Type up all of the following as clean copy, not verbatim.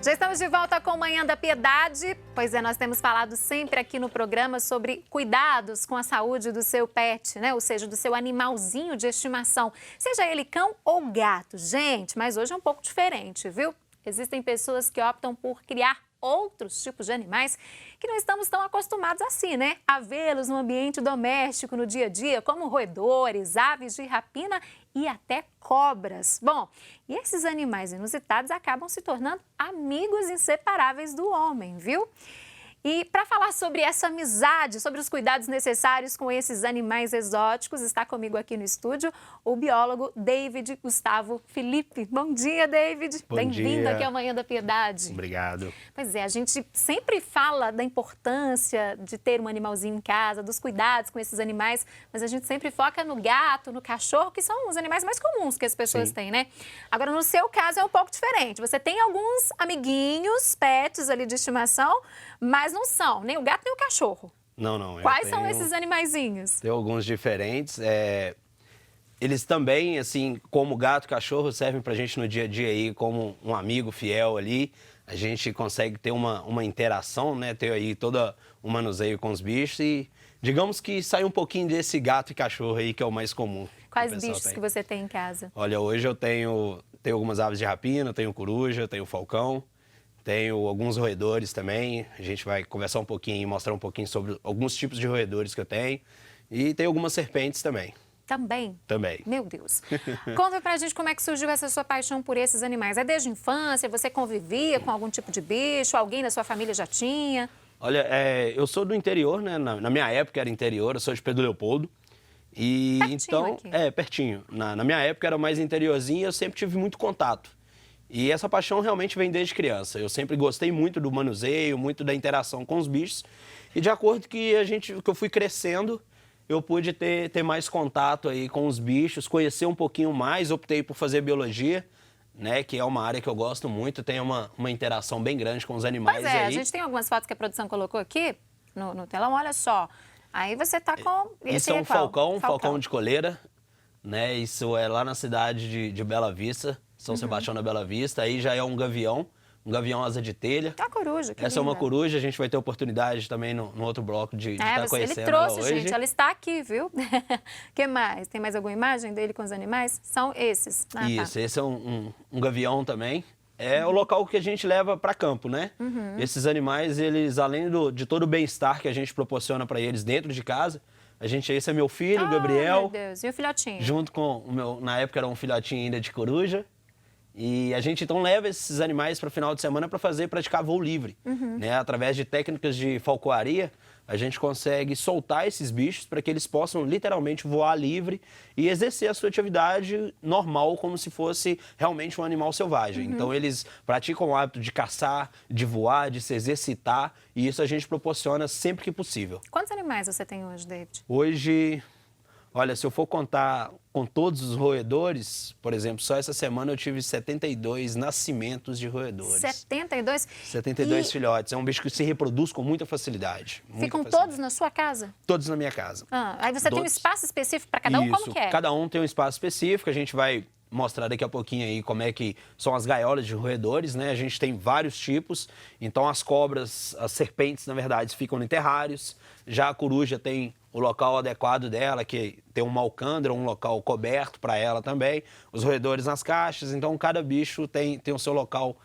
Já estamos de volta com Manhã da Piedade. Pois é, nós temos falado sempre aqui no programa sobre cuidados com a saúde do seu pet, né? Ou seja, do seu animalzinho de estimação, seja ele cão ou gato. Gente, mas hoje é um pouco diferente, viu? Existem pessoas que optam por criar outros tipos de animais que não estamos tão acostumados assim, né? A vê-los no ambiente doméstico, no dia a dia, como roedores, aves de rapina e até cobras. Bom, e esses animais inusitados acabam se tornando amigos inseparáveis do homem, viu? E para falar sobre essa amizade, sobre os cuidados necessários com esses animais exóticos, está comigo aqui no estúdio o biólogo David Gustavo Felipe. Bom dia, David. Bem-vindo aqui ao Manhã da Piedade. Obrigado. Pois é, a gente sempre fala da importância de ter um animalzinho em casa, dos cuidados com esses animais, mas a gente sempre foca no gato, no cachorro, que são os animais mais comuns que as pessoas têm, né? Agora, no seu caso, é um pouco diferente. Você tem alguns amiguinhos, pets ali de estimação, mas não são nem o gato nem o cachorro. Não. Quais são esses animaizinhos? Tem alguns diferentes. Eles também, assim, como gato e cachorro, servem pra gente no dia a dia aí como um amigo fiel ali. A gente consegue ter uma interação, né? Ter aí todo o manuseio com os bichos e digamos que sai um pouquinho desse gato e cachorro aí que é o mais comum. Quais bichos que você tem em casa? Olha, hoje eu tenho algumas aves de rapina, tenho coruja, tenho falcão. Tenho alguns roedores também, a gente vai conversar um pouquinho e mostrar um pouquinho sobre alguns tipos de roedores que eu tenho. E tem algumas serpentes também. Também? Também. Meu Deus. Conta pra gente como é que surgiu essa sua paixão por esses animais. É desde a infância? Você convivia com algum tipo de bicho? Alguém da sua família já tinha? Olha, eu sou do interior, né? Na minha época era interior, eu sou de Pedro Leopoldo. E pertinho então, aqui. Pertinho. Na minha época era mais interiorzinho e eu sempre tive muito contato. E essa paixão realmente vem desde criança. Eu sempre gostei muito do manuseio, muito da interação com os bichos. E de acordo que eu fui crescendo, eu pude ter mais contato aí com os bichos, conhecer um pouquinho mais, optei por fazer biologia, né, que é uma área que eu gosto muito, tem uma interação bem grande com os animais. Pois é, aí. a gente tem algumas fotos que a produção colocou aqui no telão, olha só. Aí você tá com Isso é um falcão de coleira, né? Isso é lá na cidade de Bela Vista, São Sebastião da Bela Vista. Aí já é um gavião asa de telha. Tá a coruja, que Essa é uma linda. coruja, a gente vai ter oportunidade também no outro bloco de estar conhecendo ele trouxe, ela hoje. gente, ela está aqui, viu? Que mais? Tem mais alguma imagem dele com os animais? São esses. Ah, Isso, tá. esse é um gavião também. É o local que a gente leva para campo, né? Esses animais, eles, além de todo o bem-estar que a gente proporciona para eles dentro de casa, esse é meu filho, o Gabriel. Meu Deus, e o filhotinho? Junto com o meu, na época era um filhotinho ainda de coruja. E a gente então leva esses animais para o final de semana para praticar voo livre. Né? Através de técnicas de falcoaria, a gente consegue soltar esses bichos para que eles possam literalmente voar livre e exercer a sua atividade normal, como se fosse realmente um animal selvagem. Então eles praticam o hábito de caçar, de voar, de se exercitar, e isso a gente proporciona sempre que possível. Quantos animais você tem hoje, David? Hoje, olha, se eu for contar com todos os roedores, por exemplo, só essa semana eu tive 72 nascimentos de roedores. 72? 72 filhotes. É um bicho que se reproduz com muita facilidade. Ficam todos na sua casa? Todos na minha casa. Aí você tem um espaço específico para cada um? Isso. Como que é? Cada um tem um espaço específico. A gente vai mostrar daqui a pouquinho aí como é que são as gaiolas de roedores, né? A gente tem vários tipos. Então as cobras, as serpentes, na verdade, ficam em terrários. Já a coruja tem o local adequado dela, que tem uma alcândra, um local coberto para ela também. Os roedores nas caixas. Então cada bicho tem o seu local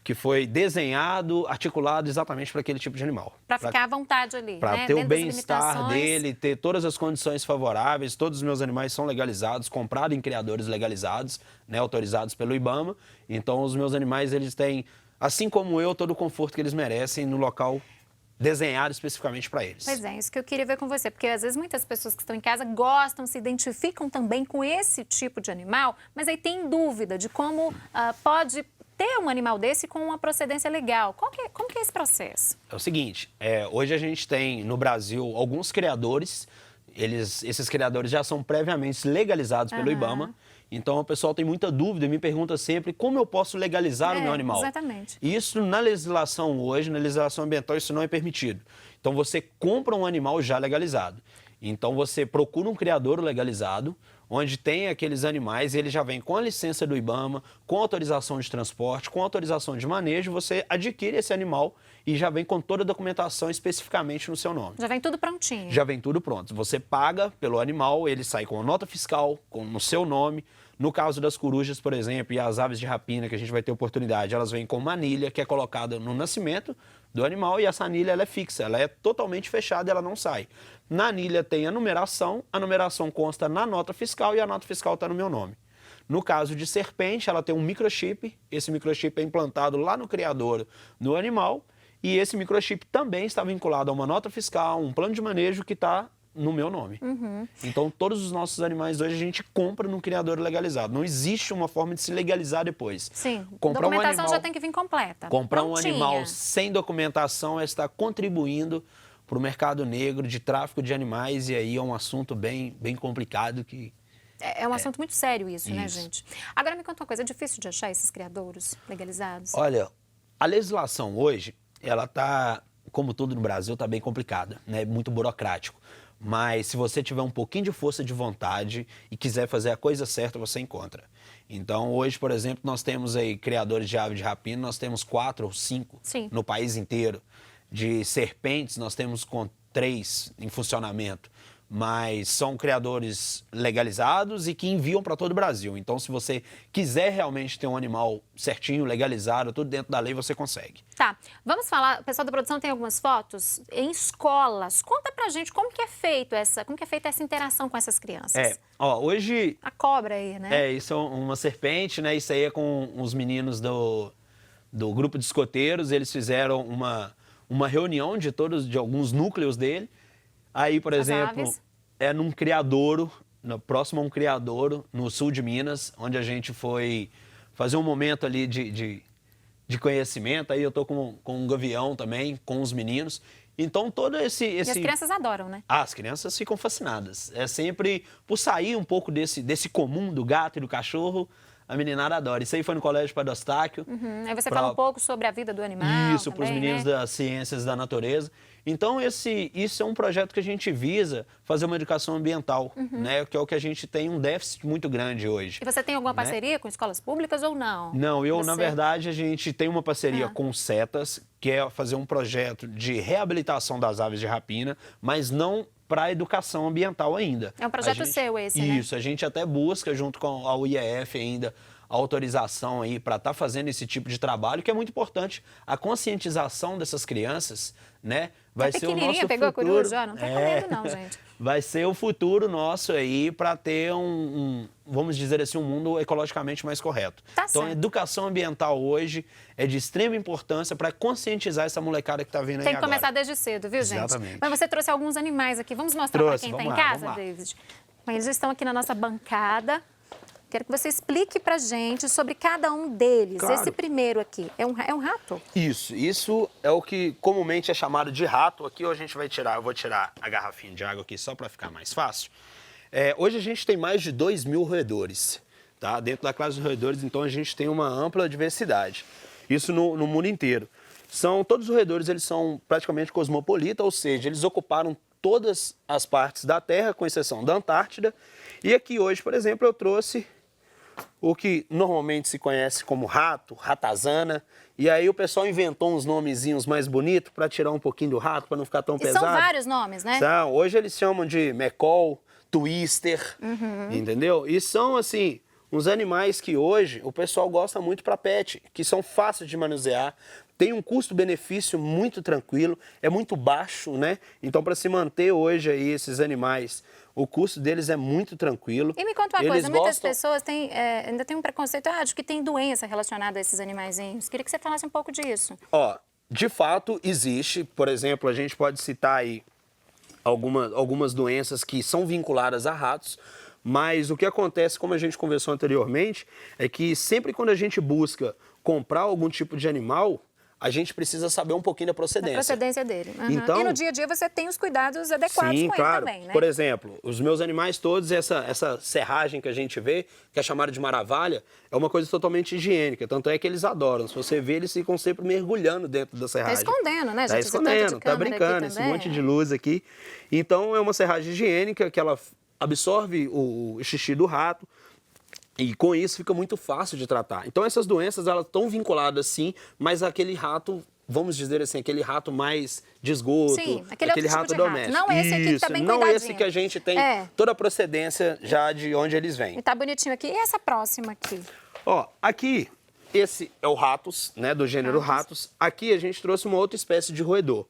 que foi desenhado, articulado exatamente para aquele tipo de animal. Para ficar à vontade ali, né? Para ter o Dentro das bem-estar limitações. dele, ter todas as condições favoráveis. Todos os meus animais são legalizados, comprados em criadores legalizados, né, autorizados pelo IBAMA. Então os meus animais, eles têm, assim como eu, todo o conforto que eles merecem no local desenhado especificamente para eles. Pois é, isso que eu queria ver com você, porque às vezes muitas pessoas que estão em casa gostam, se identificam também com esse tipo de animal, mas aí tem dúvida de como pode ter um animal desse com uma procedência legal. Como que é esse processo? É o seguinte, hoje a gente tem no Brasil alguns criadores, esses criadores já são previamente legalizados pelo IBAMA, então o pessoal tem muita dúvida e me pergunta sempre como eu posso legalizar o meu animal. Exatamente. E isso na legislação hoje, na legislação ambiental, isso não é permitido. Então você compra um animal já legalizado. Então você procura um criadouro legalizado, onde tem aqueles animais, ele já vem com a licença do IBAMA, com autorização de transporte, com autorização de manejo, você adquire esse animal e já vem com toda a documentação especificamente no seu nome. Já vem tudo prontinho. Já vem tudo pronto. Você paga pelo animal, ele sai com a nota fiscal, no seu nome. No caso das corujas, por exemplo, e as aves de rapina, que a gente vai ter oportunidade, elas vêm com uma anilha que é colocada no nascimento do animal e essa anilha ela é fixa, ela é totalmente fechada e ela não sai. Na anilha tem a numeração consta na nota fiscal e a nota fiscal está no meu nome. No caso de serpente, ela tem um microchip, esse microchip é implantado lá no criador do animal e esse microchip também está vinculado a uma nota fiscal, um plano de manejo que está no meu nome. Então, todos os nossos animais hoje a gente compra no criador legalizado. Não existe uma forma de se legalizar depois. Sim, comprar documentação um animal, já tem que vir completa. Comprar prontinha. um animal sem documentação é estar contribuindo para o mercado negro de tráfico de animais e aí é um assunto bem complicado que... É um assunto muito sério isso, né, gente? Agora me conta uma coisa, é difícil de achar esses criadouros legalizados? Olha, a legislação hoje, ela está, como tudo no Brasil, está bem complicada, né? Muito burocrático. Mas se você tiver um pouquinho de força de vontade e quiser fazer a coisa certa, você encontra. Então, hoje, por exemplo, nós temos aí criadores de ave de rapina, nós temos 4 ou 5 no país inteiro. De serpentes, nós temos 3 em funcionamento. Mas são criadores legalizados e que enviam para todo o Brasil. Então, se você quiser realmente ter um animal certinho, legalizado, tudo dentro da lei, você consegue. Tá, vamos falar, o pessoal da produção tem algumas fotos em escolas. Conta pra gente como que é feita essa interação com essas crianças. Hoje... A cobra aí, né? Isso é uma serpente, né? Isso aí é com os meninos do grupo de escoteiros. Eles fizeram uma reunião de alguns núcleos dele. Aí, por exemplo, é num criadouro, próximo a um criadouro, no sul de Minas, onde a gente foi fazer um momento ali de conhecimento. Aí eu tô com um gavião também, com os meninos. Então, todo esse... E as crianças adoram, né? As crianças ficam fascinadas. É sempre por sair um pouco desse comum do gato e do cachorro, a meninada adora. Isso aí foi no Colégio Padre Eustáquio. Aí você fala um pouco sobre a vida do animal. Isso, para os meninos das ciências da natureza. Então, isso é um projeto que a gente visa fazer uma educação ambiental, né? Que é o que a gente tem um déficit muito grande hoje. E você tem alguma parceria com escolas públicas ou não? Não, na verdade, a gente tem uma parceria com o CETAS, que é fazer um projeto de reabilitação das aves de rapina, mas não para a educação ambiental ainda. É um projeto seu esse, né? Isso, a gente até busca, junto com a UIEF ainda, a autorização aí para estar fazendo esse tipo de trabalho, que é muito importante. A conscientização dessas crianças, né? Vai ser o nosso pegou futuro. A coruja, não tá com medo não, gente. Vai ser o futuro nosso aí para ter vamos dizer assim, um mundo ecologicamente mais correto. Tá Então, certo. a educação ambiental hoje é de extrema importância para conscientizar essa molecada que está vindo aí agora. Tem que começar desde cedo, viu, gente? Exatamente. Mas você trouxe alguns animais aqui. Vamos mostrar para quem está em casa, vamos lá. David? Eles estão aqui na nossa bancada. Quero que você explique pra gente sobre cada um deles. Claro. Esse primeiro aqui, é um rato? Isso é o que comumente é chamado de rato. Aqui eu vou tirar a garrafinha de água aqui só para ficar mais fácil. Hoje a gente tem mais de 2.000 roedores, tá? Dentro da classe dos roedores, então a gente tem uma ampla diversidade. Isso no mundo inteiro. Todos os roedores, eles são praticamente cosmopolitas, ou seja, eles ocuparam todas as partes da Terra, com exceção da Antártida. E aqui hoje, por exemplo, eu trouxe o que normalmente se conhece como rato, ratazana, e aí o pessoal inventou uns nomezinhos mais bonitos para tirar um pouquinho do rato, para não ficar tão pesado. São vários nomes, né? Hoje eles chamam de mecol, twister, entendeu? E são, assim, uns animais que hoje o pessoal gosta muito para pet, que são fáceis de manusear, tem um custo-benefício muito tranquilo, é muito baixo, né? Então, para se manter hoje aí esses animais, o custo deles é muito tranquilo. E me conta uma coisa, muitas pessoas ainda têm um preconceito, de que tem doença relacionada a esses animaizinhos. Queria que você falasse um pouco disso. De fato, existe. Por exemplo, a gente pode citar aí algumas doenças que são vinculadas a ratos, mas o que acontece, como a gente conversou anteriormente, é que sempre quando a gente busca comprar algum tipo de animal, a gente precisa saber um pouquinho da procedência. Da procedência dele. Uhum. Então, e no dia a dia você tem os cuidados adequados sim, com claro. ele também, né? Por exemplo, os meus animais todos, essa serragem que a gente vê, que é chamada de maravalha, é uma coisa totalmente higiênica. Tanto é que eles adoram. Se você vê, eles ficam sempre mergulhando dentro da serragem. Tá escondendo, né, gente? Tá Esse tanto escondendo, de tá câmera brincando, aqui esse também. monte de luz aqui. Então, é uma serragem higiênica que ela absorve o xixi do rato. E com isso fica muito fácil de tratar. Então essas doenças, elas estão vinculadas sim, mas aquele rato, vamos dizer assim, aquele rato mais de esgoto, Sim, aquele outro rato tipo de rato. doméstico. Não esse aqui que tá bem não cuidadinho. esse que a gente tem É. toda a procedência já de onde eles vêm. E tá bonitinho aqui. E essa próxima aqui? Ó, aqui, esse é o ratus, né, do gênero ratus. Aqui a gente trouxe uma outra espécie de roedor,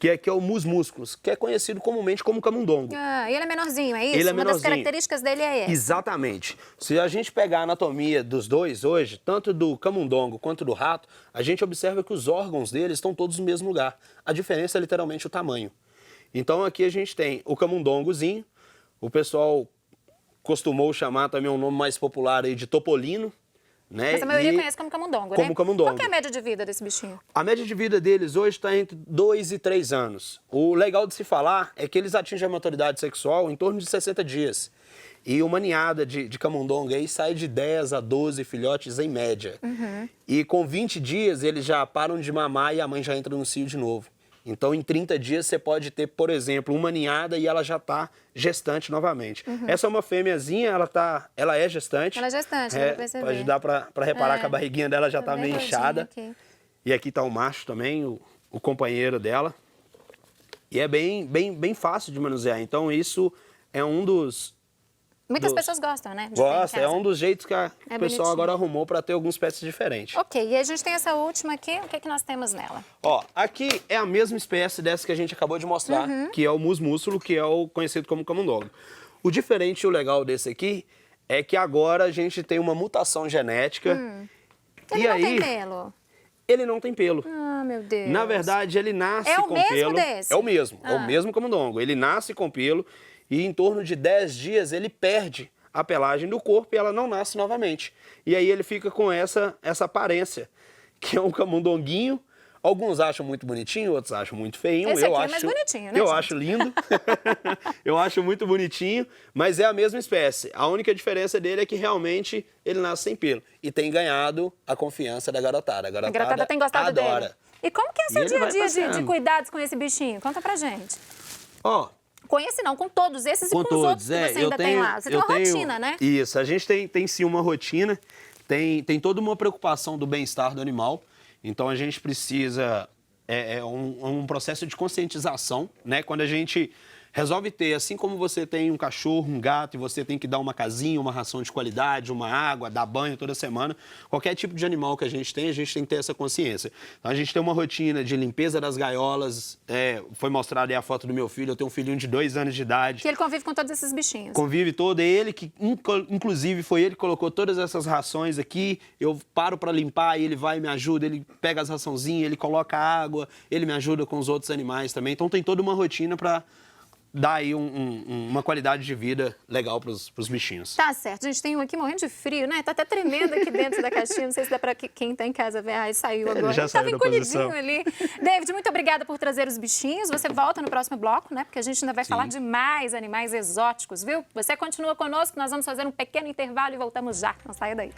que aqui é o mus musculus, que é conhecido comumente como camundongo. Ah, e ele é menorzinho, é isso? Ele é Uma das menorzinho. características dele é essa. Exatamente. Se a gente pegar a anatomia dos dois hoje, tanto do camundongo quanto do rato, a gente observa que os órgãos deles estão todos no mesmo lugar. A diferença é literalmente o tamanho. Então aqui a gente tem o camundongozinho, o pessoal costumou chamar também um nome mais popular aí de topolino, né? Mas a maioria E conhece como camundongo, né? como camundongo. Qual que é a média de vida desse bichinho? A média de vida deles hoje está entre 2 e 3 anos. O legal de se falar é que eles atingem a maturidade sexual em torno de 60 dias. E uma ninhada de camundongo aí sai de 10 a 12 filhotes em média. E com 20 dias eles já param de mamar e a mãe já entra no cio de novo. Então, em 30 dias, você pode ter, por exemplo, uma ninhada e ela já está gestante novamente. Essa é uma fêmeazinha, ela é gestante. Ela é gestante, dá pra perceber. Pode dar para reparar que a barriguinha dela já está bem meio inchada. gordinha aqui. E aqui está o macho também, o companheiro dela. E é bem fácil de manusear. Então, isso é um dos... Muitas pessoas gostam, né? de ter em Gosta, é casa. um dos jeitos que o pessoal bonitinho. agora arrumou para ter alguns pets diferentes. Ok, e a gente tem essa última aqui. O que é que nós temos nela? Ó, aqui é a mesma espécie dessa que a gente acabou de mostrar, que é o mus músculo, que é o conhecido como camundongo. O diferente e o legal desse aqui é que agora a gente tem uma mutação genética. Ele E não aí, tem pelo. ele não tem pelo. Ah, meu Deus. Na verdade, ele nasce É o com mesmo pelo. desse? É o mesmo camundongo. Ele nasce com pelo e em torno de 10 dias ele perde a pelagem do corpo e ela não nasce novamente. E aí ele fica com essa aparência, que é um camundonguinho. Alguns acham muito bonitinho, outros acham muito feinho. Esse eu aqui é acho, mais bonitinho, né, Eu gente? acho lindo. Eu acho muito bonitinho, mas é a mesma espécie. A única diferença dele é que realmente ele nasce sem pelo e tem ganhado a confiança da garotada. A A garotada tem gostado adora. dele. E como que é o E seu ele dia a vai dia de passeando. cuidados com esse bichinho? Conta pra gente. Ó, Com esse não, com todos esses e com os outros que você ainda tem lá. Você tem uma rotina, né? Isso, a gente tem sim uma rotina, tem toda uma preocupação do bem-estar do animal, então a gente precisa, é um processo de conscientização, né? Quando a gente resolve ter, assim como você tem um cachorro, um gato, e você tem que dar uma casinha, uma ração de qualidade, uma água, dar banho toda semana, qualquer tipo de animal que a gente tem que ter essa consciência. Então, a gente tem uma rotina de limpeza das gaiolas, foi mostrada aí a foto do meu filho, eu tenho um filhinho de 2 anos de idade. Que ele convive com todos esses bichinhos. Convive todo, é ele que, inclusive, foi ele que colocou todas essas rações aqui, eu paro para limpar e ele vai e me ajuda, ele pega as raçãozinhas, ele coloca água, ele me ajuda com os outros animais também, então tem toda uma rotina para dar aí uma qualidade de vida legal pros bichinhos. Tá certo. Gente, tem um aqui morrendo de frio, né? Tá até tremendo aqui dentro da caixinha. Não sei se dá pra quem tá em casa ver. Ai, saiu agora. Ele já Tava saiu da encolhidinho posição. ali. David, muito obrigada por trazer os bichinhos. Você volta no próximo bloco, né? Porque a gente ainda vai falar de mais animais exóticos, viu? Você continua conosco, nós vamos fazer um pequeno intervalo e voltamos já. Não saia daí.